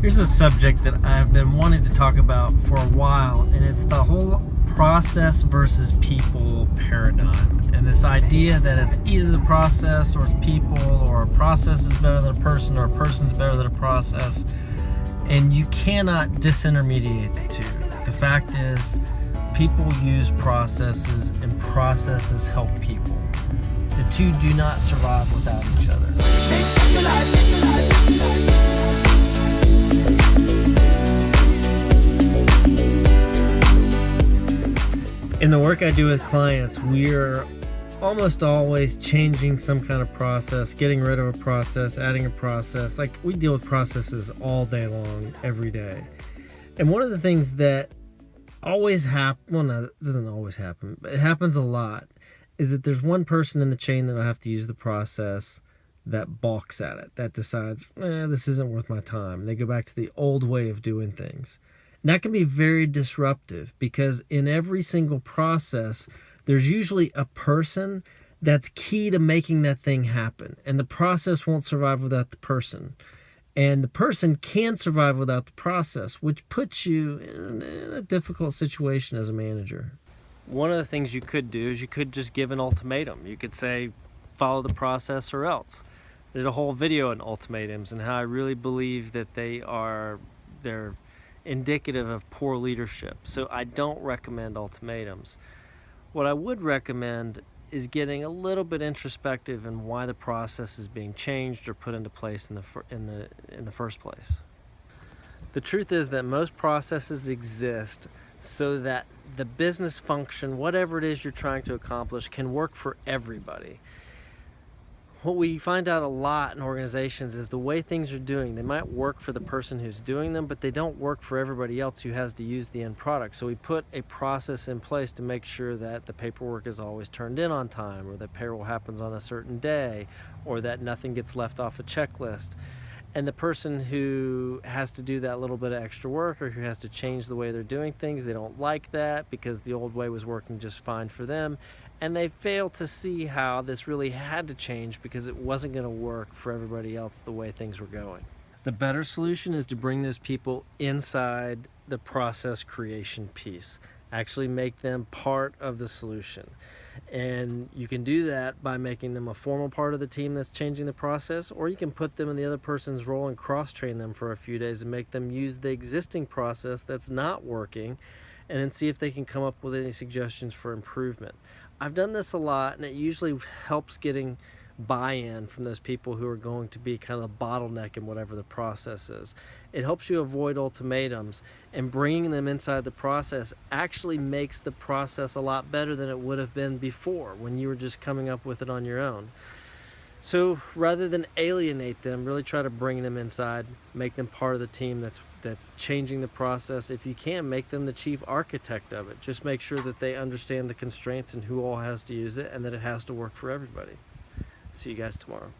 Here's a subject that I've been wanting to talk about for a while, and it's the whole process versus people paradigm. And this idea that it's either the process or it's people, or a process is better than a person, or a person's better than a process. And you cannot disintermediate the two. The fact is, people use processes and processes help people. The two do not survive without each other. In the work I do with clients, we're almost always changing some kind of process, getting rid of a process, adding a process. Like, we deal with processes all day long, every day. And one of the things that always happens, well, no, it doesn't always happen, but it happens a lot, is that there's one person in the chain that'll have to use the process that balks at it, that decides, this isn't worth my time. They go back to the old way of doing things. And that can be very disruptive, because in every single process, there's usually a person that's key to making that thing happen. And the process won't survive without the person. And the person can survive without the process, which puts you in a difficult situation as a manager. One of the things you could do is you could just give an ultimatum. You could say, follow the process or else. There's a whole video on ultimatums and how I really believe that they're indicative of poor leadership. So I don't recommend ultimatums. What I would recommend is getting a little bit introspective in why the process is being changed or put into place in the first place. The truth is that most processes exist so that the business function, whatever it is you're trying to accomplish, can work for everybody. What we find out a lot in organizations is the way things are doing, they might work for the person who's doing them, but they don't work for everybody else who has to use the end product. So we put a process in place to make sure that the paperwork is always turned in on time, or that payroll happens on a certain day, or that nothing gets left off a checklist. And the person who has to do that little bit of extra work, or who has to change the way they're doing things, they don't like that because the old way was working just fine for them. And they fail to see how this really had to change because it wasn't going to work for everybody else the way things were going. The better solution is to bring those people inside the process creation piece. Actually make them part of the solution. And you can do that by making them a formal part of the team that's changing the process, or you can put them in the other person's role and cross-train them for a few days and make them use the existing process that's not working, and then see if they can come up with any suggestions for improvement. I've done this a lot, and it usually helps getting buy-in from those people who are going to be kind of the bottleneck in whatever the process is. It helps you avoid ultimatums, and bringing them inside the process actually makes the process a lot better than it would have been before when you were just coming up with it on your own. So rather than alienate them, really try to bring them inside, make them part of the team that's changing the process. If you can, make them the chief architect of it. Just make sure that they understand the constraints and who all has to use it, and that it has to work for everybody. See you guys tomorrow.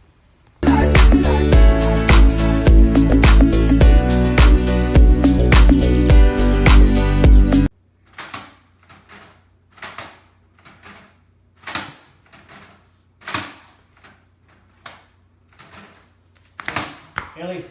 Elise.